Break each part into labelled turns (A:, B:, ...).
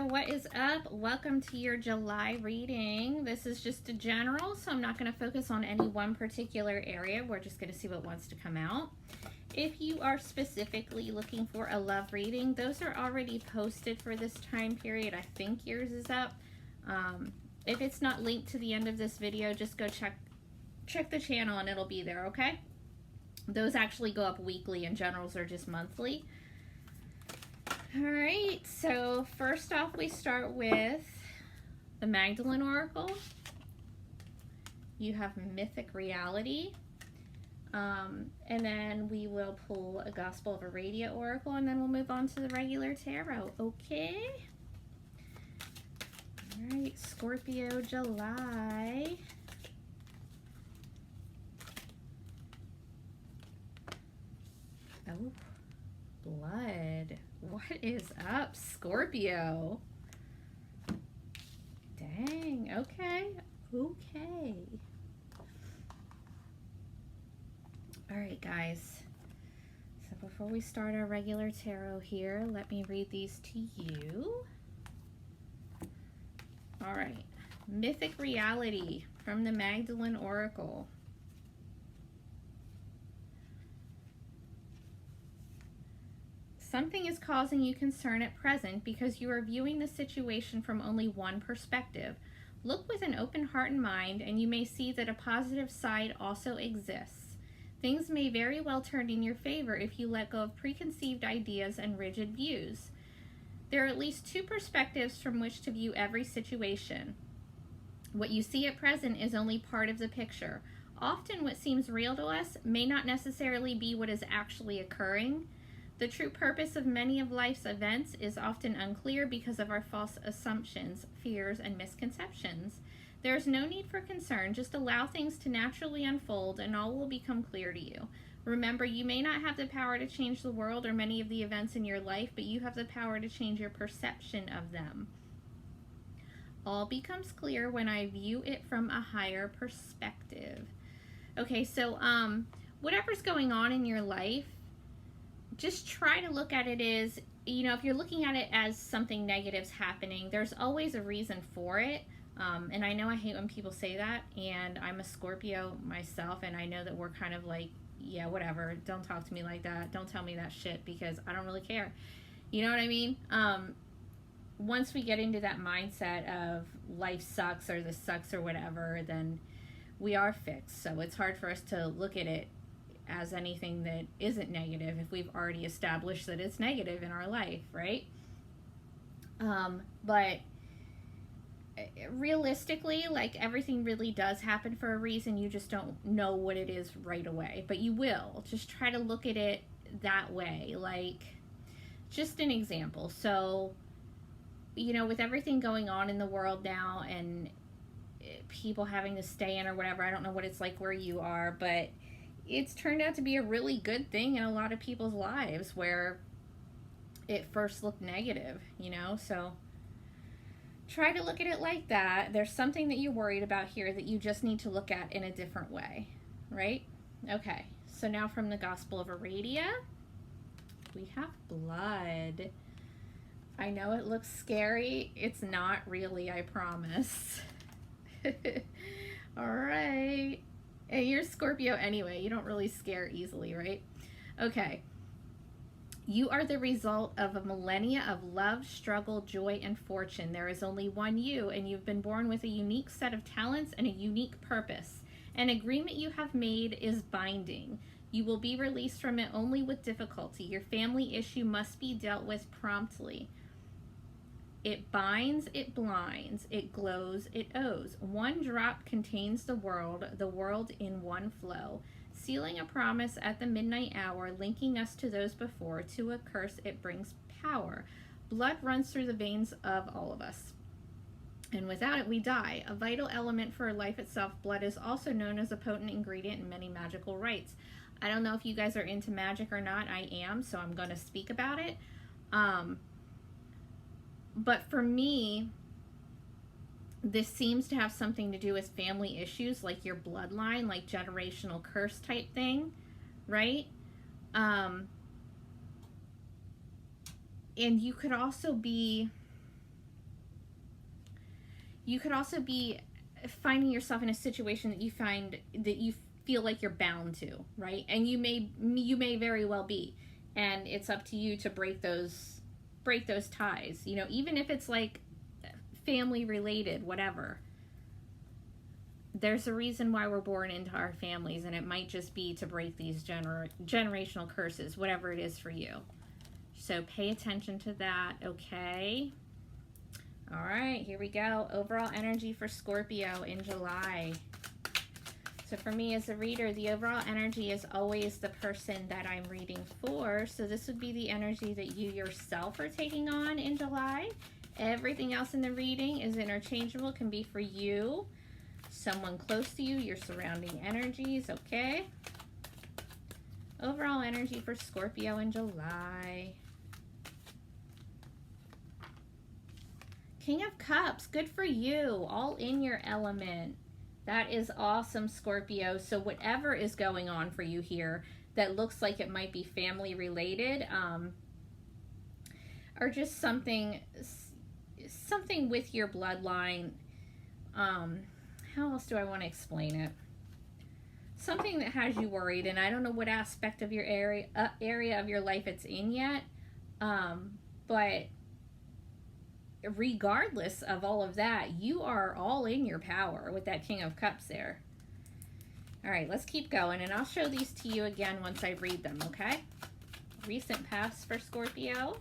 A: Scorpio, what is up? Welcome to your July reading. This is just a general, so I'm not going to focus on any one particular area. We're just going to see what wants to come out. If you are specifically looking for a love reading, those are already posted for this time period. I think yours is up. If it's not linked to the end of this video, just go check the channel and it'll be there, okay? Those actually go up weekly and generals are just monthly. All right, so first off, we start with the Magdalene Oracle. You have Mythic Reality. And then we will pull a Gospel of Aradia Oracle, and then we'll move on to the regular tarot, okay? All right, Scorpio, July. Oh, blood. What is up, Scorpio? Dang, okay. Okay. All right, guys. So before we start our regular tarot here, let me read these to you. All right. Mythic Reality from the Magdalene Oracle. Something is causing you concern at present because you are viewing the situation from only one perspective. Look with an open heart and mind, and you may see that a positive side also exists. Things may very well turn in your favor if you let go of preconceived ideas and rigid views. There are at least two perspectives from which to view every situation. What you see at present is only part of the picture. Often what seems real to us may not necessarily be what is actually occurring. The true purpose of many of life's events is often unclear because of our false assumptions, fears, and misconceptions. There is no need for concern. Just allow things to naturally unfold and all will become clear to you. Remember, you may not have the power to change the world or many of the events in your life, but you have the power to change your perception of them. All becomes clear when I view it from a higher perspective. Okay, so whatever's going on in your life, just try to look at it as, if you're looking at it as something negative's happening, there's always a reason for it. And I know I hate when people say that, and I'm a Scorpio myself, and I know that we're kind of like, yeah, whatever, don't talk to me like that, don't tell me that shit, because I don't really care. You know what I mean? Once we get into that mindset of life sucks or this sucks or whatever, then we are fixed. So it's hard for us to look at it as anything that isn't negative if we've already established that it's negative in our life, right? But realistically, like, everything really does happen for a reason. You just don't know what it is right away, but you will. Just try to look at it that way. Like, just an example. So, with everything going on in the world now and people having to stay in or whatever, I don't know what it's like where you are, but it's turned out to be a really good thing in a lot of people's lives where it first looked negative, so try to look at it like that. There's something that you're worried about here that you just need to look at in a different way, right? Okay, so now from the Gospel of Aradia, we have blood. I know it looks scary. It's not really, I promise. All right. Hey, you're Scorpio anyway. You don't really scare easily, right? Okay. You are the result of a millennia of love, struggle, joy, and fortune. There is only one you, and you've been born with a unique set of talents and a unique purpose. An agreement you have made is binding. You will be released from it only with difficulty. Your family issue must be dealt with promptly. It binds, it blinds, it glows, it owes. One drop contains the world in one flow. Sealing a promise at the midnight hour, linking us to those before. To a curse, it brings power. Blood runs through the veins of all of us, and without it we die. A vital element for life itself, blood is also known as a potent ingredient in many magical rites. I don't know if you guys are into magic or not. I am, so I'm going to speak about it. But for me, this seems to have something to do with family issues, like your bloodline, like generational curse type thing, right? And you could also be you could also be finding yourself in a situation that you feel like you're bound to, right? And you may very well be, and it's up to you to break those ties, you know, even if it's like family related, whatever. There's a reason why we're born into our families, and it might just be to break these generational curses, whatever it is for you. So pay attention to that, okay? All right, here we go. Overall energy for Scorpio in July. So for me as a reader, the overall energy is always the person that I'm reading for. So this would be the energy that you yourself are taking on in July. Everything else in the reading is interchangeable, can be for you, someone close to you, your surrounding energies, okay? Overall energy for Scorpio in July. King of Cups, good for you, all in your element. That is awesome, Scorpio. So whatever is going on for you here that looks like it might be family related, or just something with your bloodline. How else do I want to explain it? Something that has you worried, and I don't know what aspect of your area of your life it's in yet, but regardless of all of that, you are all in your power with that King of Cups there. All right, let's keep going, and I'll show these to you again once I read them, okay? Recent past for Scorpio.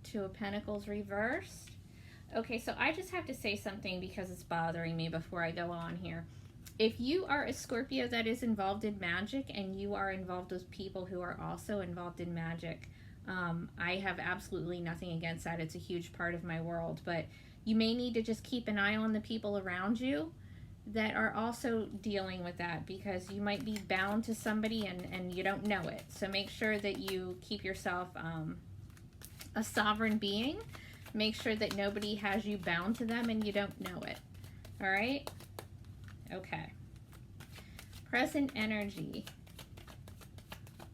A: Two of Pentacles reversed. Okay, so I just have to say something because it's bothering me before I go on here. If you are a Scorpio that is involved in magic and you are involved with people who are also involved in magic, I have absolutely nothing against that. It's a huge part of my world, but you may need to just keep an eye on the people around you that are also dealing with that, because you might be bound to somebody and you don't know it. So make sure that you keep yourself a sovereign being. Make sure that nobody has you bound to them and you don't know it. All right? Okay. Present energy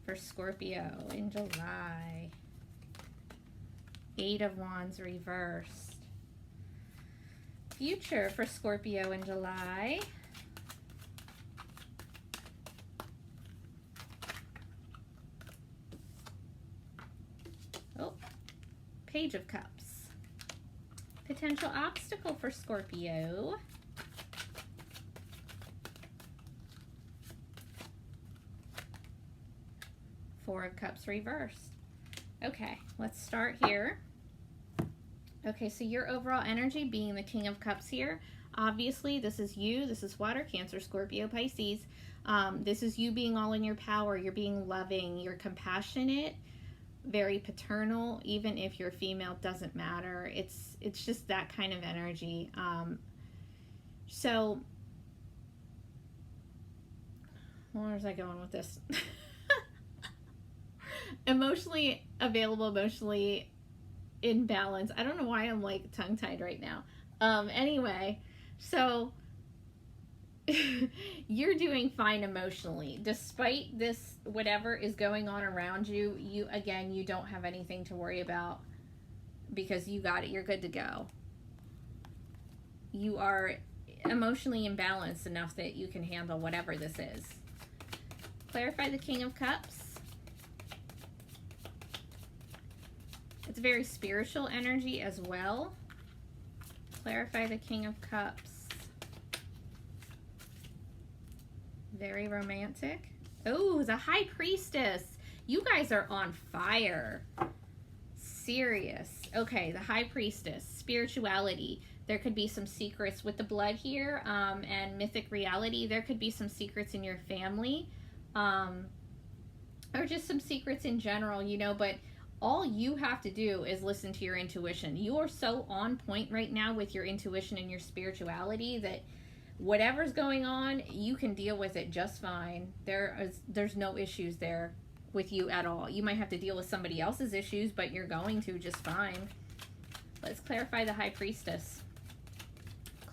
A: for Scorpio in July. Eight of Wands reversed. Future for Scorpio in July. Oh, Page of Cups. Potential obstacle for Scorpio. Four of Cups reversed. Okay, let's start here. Okay, so your overall energy being the King of Cups here. Obviously, this is you. This is water, Cancer, Scorpio, Pisces. This is you being all in your power. You're being loving. You're compassionate, very paternal. Even if you're female, doesn't matter. It's just that kind of energy. So, where was I going with this? Emotionally available, emotionally in balance. I don't know why I'm like tongue-tied right now. Anyway, so you're doing fine emotionally. Despite this, whatever is going on around you, you don't have anything to worry about because you got it. You're good to go. You are emotionally imbalanced enough that you can handle whatever this is. Clarify the King of Cups. It's very spiritual energy as well. Clarify the King of Cups. Very romantic. Oh, the High Priestess. You guys are on fire. Serious. Okay, the High Priestess. Spirituality. There could be some secrets with the blood here, and mythic reality. There could be some secrets in your family, or just some secrets in general, you know, but all you have to do is listen to your intuition. You are so on point right now with your intuition and your spirituality that whatever's going on, you can deal with it just fine. There's no issues there with you at all. You might have to deal with somebody else's issues, but you're going to just fine. Let's clarify the High Priestess.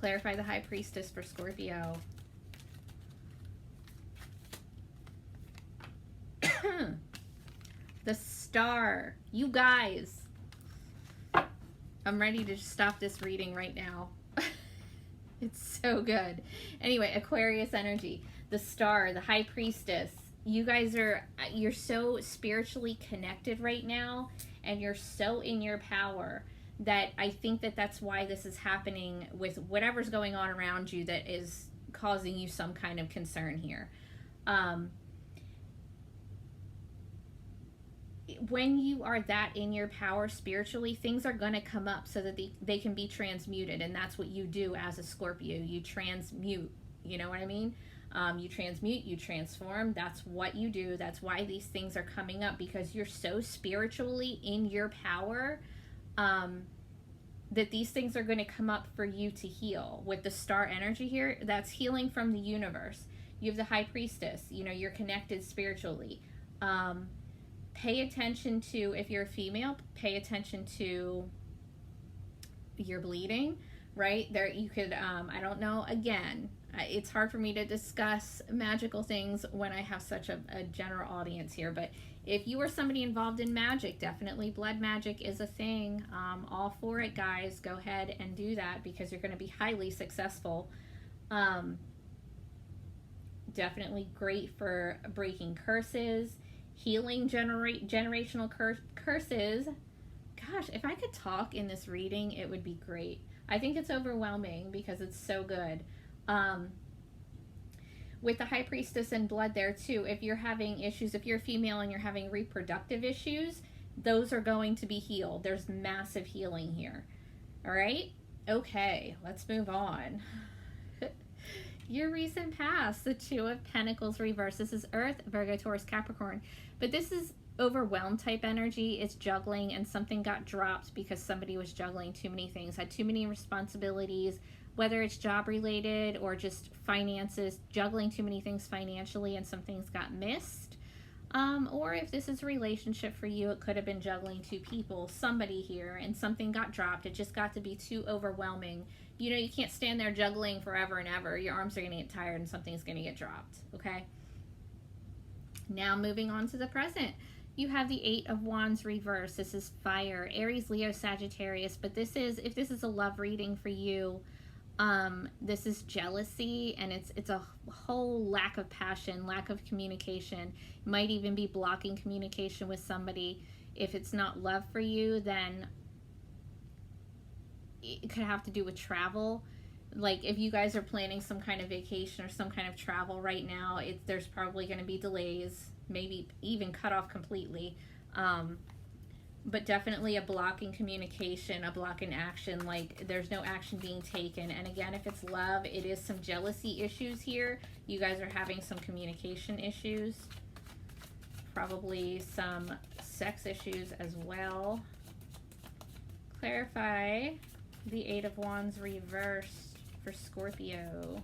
A: Clarify the High Priestess for Scorpio. The Star. You guys. I'm ready to stop this reading right now. It's so good. Anyway, Aquarius energy. The Star, the High Priestess. You guys you're so spiritually connected right now, and you're so in your power that I think that that's why this is happening with whatever's going on around you that is causing you some kind of concern here. When you are that in your power spiritually, things are going to come up so that they can be transmuted, and that's what you do as a Scorpio. You transmute, you know what I mean? You transmute, you transform. That's what you do. That's why these things are coming up, because you're so spiritually in your power that these things are going to come up for you to heal. With the Star energy here, that's healing from the universe. You have the High Priestess. You know, you're connected spiritually. Pay attention to, if you're a female, pay attention to your bleeding, right? There you could, I don't know, again, it's hard for me to discuss magical things when I have such a general audience here, but if you are somebody involved in magic, definitely blood magic is a thing. All for it, guys. Go ahead and do that, because you're going to be highly successful. Definitely great for breaking curses, healing generational curses. Gosh, if I could talk in this reading, it would be great. I think it's overwhelming because it's so good. With the High Priestess and blood there too, if you're having issues, if you're female and you're having reproductive issues, those are going to be healed. There's massive healing here. All right? Okay, let's move on. Your recent past, the Two of Pentacles reverse. This is Earth, Virgo, Taurus, Capricorn. But this is overwhelmed type energy. It's juggling, and something got dropped because somebody was juggling too many things, had too many responsibilities, whether it's job related or just finances, juggling too many things financially and some things got missed. Or if this is a relationship for you, it could have been juggling two people, somebody here, and something got dropped. It just got to be too overwhelming. You know, you can't stand there juggling forever and ever. Your arms are going to get tired and something's going to get dropped, okay? Now moving on to the present. You have the Eight of Wands reverse. This is fire, Aries, Leo, Sagittarius. But this is, if this is a love reading for you, this is jealousy, and it's a whole lack of passion, lack of communication. Might even be blocking communication with somebody. If it's not love for you, then it could have to do with travel. Like if you guys are planning some kind of vacation or some kind of travel right now, there's probably going to be delays, maybe even cut off completely. But definitely a block in communication, a block in action, like there's no action being taken. And again, if it's love, it is some jealousy issues here. You guys are having some communication issues, probably some sex issues as well. Clarify the Eight of Wands reversed for Scorpio.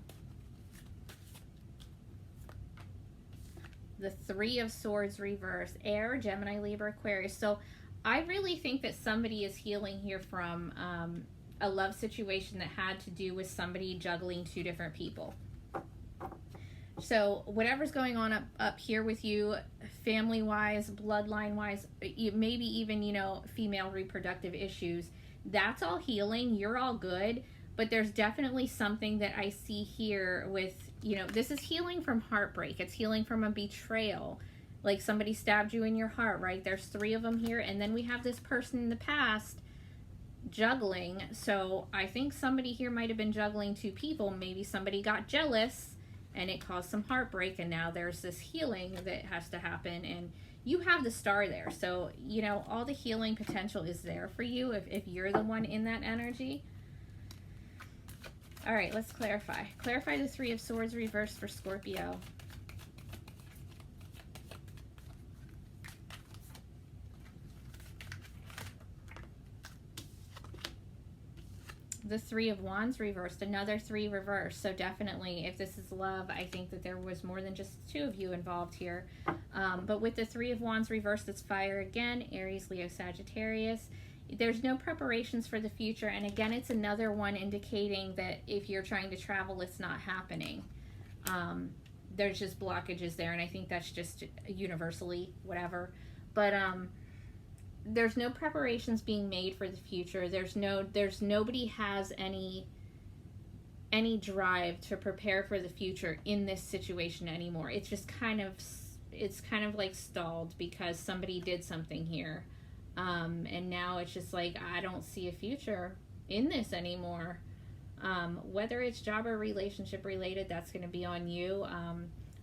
A: The Three of Swords reversed, Air, Gemini, Libra, Aquarius. So I really think that somebody is healing here from a love situation that had to do with somebody juggling two different people. So whatever's going on up here with you, family-wise, bloodline-wise, maybe even, you know, female reproductive issues, that's all healing. You're all good. But there's definitely something that I see here with, you know, this is healing from heartbreak. It's healing from a betrayal. Like somebody stabbed you in your heart, right? There's three of them here. And then we have this person in the past juggling. So I think somebody here might have been juggling two people. Maybe somebody got jealous and it caused some heartbreak. And now there's this healing that has to happen. And you have the Star there. So, you know, all the healing potential is there for you if you're the one in that energy. All right, let's clarify. Clarify the Three of Swords reversed for Scorpio. The Three of Wands reversed, another three reversed. So definitely, if this is love, I think that there was more than just two of you involved here. But with the Three of Wands reversed, it's fire again, Aries, Leo, Sagittarius. There's no preparations for the future. And again, it's another one indicating that if you're trying to travel, it's not happening. There's just blockages there. And I think that's just universally whatever. But there's no preparations being made for the future. There's nobody has any drive to prepare for the future in this situation anymore. It's just kind of like stalled because somebody did something here. And now it's just like, I don't see a future in this anymore. Whether it's job or relationship related, that's going to be on you.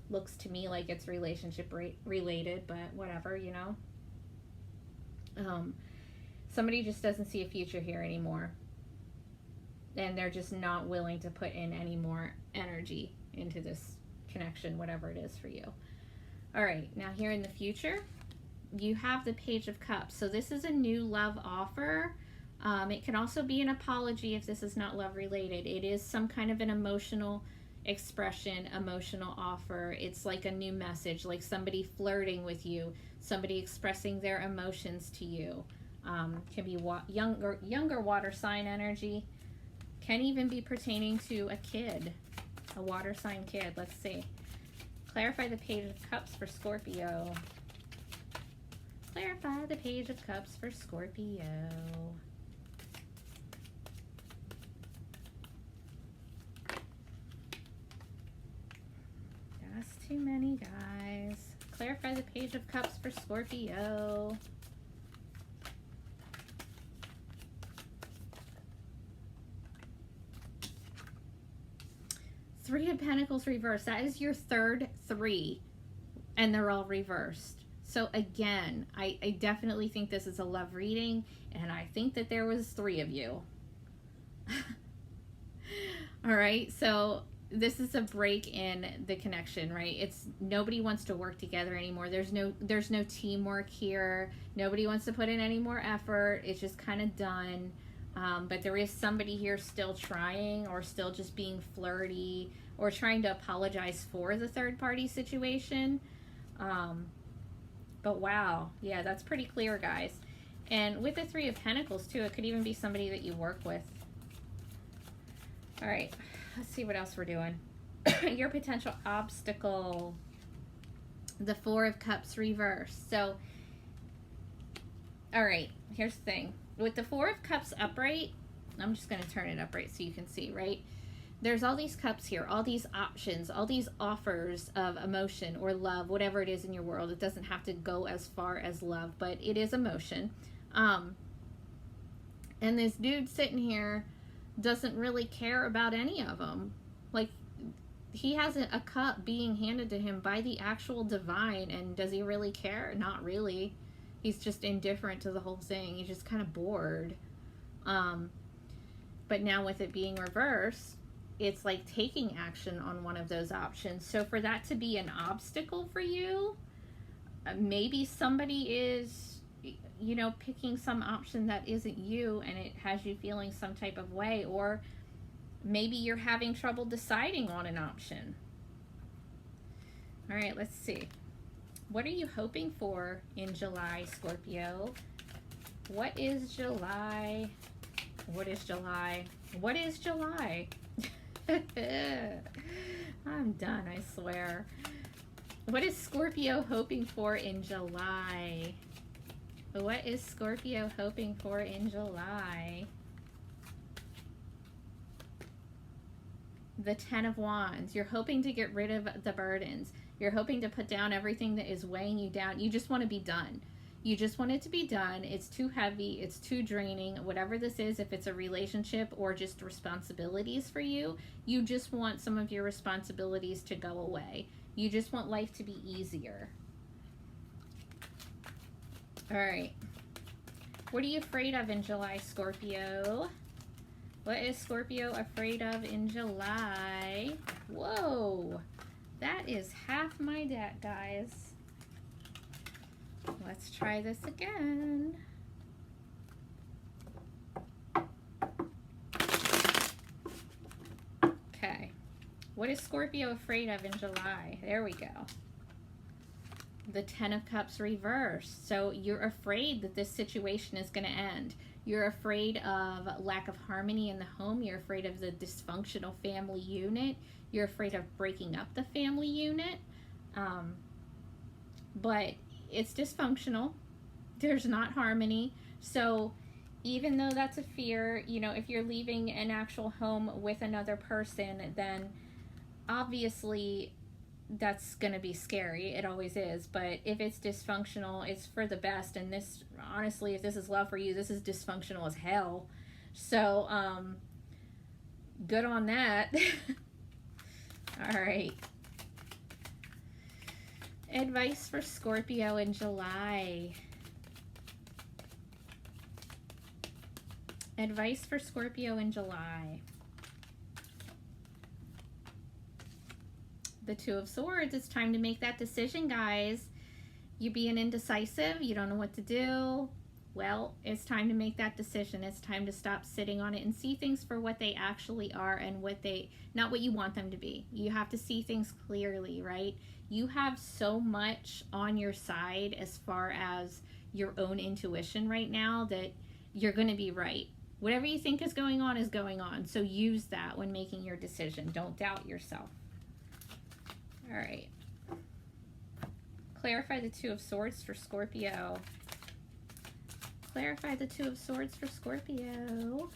A: Looks to me like it's relationship related, but whatever, you know. Somebody just doesn't see a future here anymore. And they're just not willing to put in any more energy into this connection, whatever it is for you. All right, now here in the future, you have the Page of Cups. So this is a new love offer. It can also be an apology if this is not love related. It is some kind of an emotional expression, emotional offer. It's like a new message, like somebody flirting with you, somebody expressing their emotions to you. Can be younger water sign energy. Can even be pertaining to a kid, a water sign kid. Let's see. Clarify the Page of Cups for Scorpio. Clarify the Page of Cups for Scorpio. That's too many, guys. Clarify the Page of Cups for Scorpio. Three of Pentacles reversed. That is your third three, and they're all reversed. So again, I definitely think this is a love reading, and I think that there was three of you. All right, so this is a break in the connection, right? It's nobody wants to work together anymore. There's no teamwork here. Nobody wants to put in any more effort. It's just kind of done. But there is somebody here still trying, or still just being flirty, or trying to apologize for the third party situation. But wow, yeah, that's pretty clear, guys. And with the Three of Pentacles too, it could even be somebody that you work with. All right, let's see what else we're doing. Your potential obstacle, the Four of Cups reversed. So, all right, here's the thing. With the Four of Cups upright, I'm just going to turn it upright so you can see, right? There's all these cups here, all these options, all these offers of emotion or love, whatever it is in your world. It doesn't have to go as far as love, but it is emotion. And this dude sitting here doesn't really care about any of them. Like, he has a cup being handed to him by the actual divine, and does he really care? Not really. He's just indifferent to the whole thing. He's just kind of bored. But now with it being reversed, it's like taking action on one of those options. So for that to be an obstacle for you, maybe somebody is, you know, picking some option that isn't you, and it has you feeling some type of way. Or maybe you're having trouble deciding on an option. All right, let's see. What are you hoping for in July, Scorpio? What is July? What is July? What is July? I'm done, I swear. What is Scorpio hoping for in July? What is Scorpio hoping for in July? The Ten of Wands. You're hoping to get rid of the burdens. You're hoping to put down everything that is weighing you down. You just want to be done. You just want it to be done. It's too heavy. It's too draining. Whatever this is, if it's a relationship or just responsibilities for you, you just want some of your responsibilities to go away. You just want life to be easier. All right. What are you afraid of in July, Scorpio? What is Scorpio afraid of in July? Whoa. That is half my deck, guys. Let's try this again. Okay. What is Scorpio afraid of in July? There we go. The Ten of Cups reversed. So you're afraid that this situation is going to end. You're afraid of lack of harmony in the home. You're afraid of the dysfunctional family unit. You're afraid of breaking up the family unit. But it's dysfunctional. there's not harmony. So even though that's a fear, you know, if you're leaving an actual home with another person, then obviously that's going to be scary. It always is. But if it's dysfunctional, it's for the best. And this, honestly, if this is love for you, this is dysfunctional as hell. So, good on that. All right. Advice for Scorpio in July. Advice for Scorpio in July. The Two of Swords. It's time to make that decision, guys. You being indecisive, you don't know what to do. Well, it's time to make that decision. It's time to stop sitting on it and see things for what they actually are and not what you want them to be. You have to see things clearly, right? You have so much on your side as far as your own intuition right now that you're going to be right. Whatever you think is going on. So use that when making your decision. Don't doubt yourself. All right. Clarify the Two of Swords for Scorpio. Clarify the Two of Swords for Scorpio.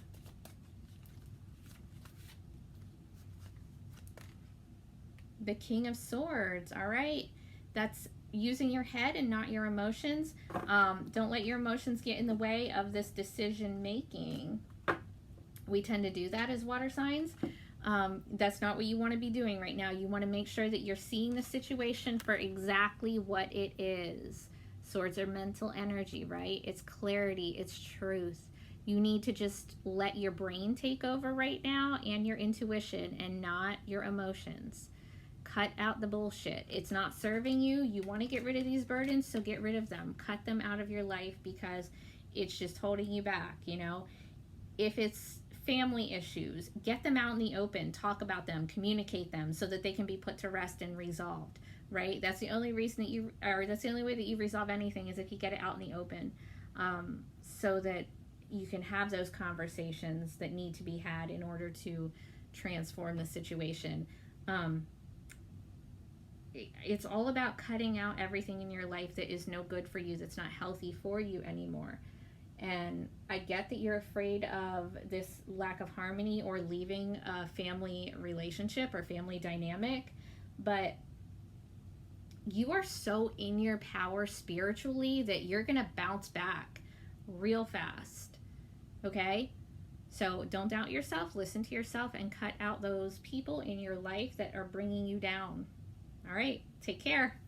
A: The King of Swords. All right. That's using your head and not your emotions. Don't let your emotions get in the way of this decision making. We tend to do that as water signs. That's not what you want to be doing right now. You want to make sure that you're seeing the situation for exactly what it is. Swords are mental energy, right? It's clarity, it's truth. You need to just let your brain take over right now and your intuition and not your emotions. Cut out the bullshit. It's not serving you. You want to get rid of these burdens, so get rid of them. Cut them out of your life because it's just holding you back, you know? If it's family issues, get them out in the open. Talk about them. Communicate them so that they can be put to rest and resolved, right? That's the only reason that that's the only way that you resolve anything is if you get it out in the open, so that you can have those conversations that need to be had in order to transform the situation. It's all about cutting out everything in your life that is no good for you, that's not healthy for you anymore. And I get that you're afraid of this lack of harmony or leaving a family relationship or family dynamic, but you are so in your power spiritually that you're going to bounce back real fast. Okay? So don't doubt yourself, listen to yourself, and cut out those people in your life that are bringing you down. All right, take care.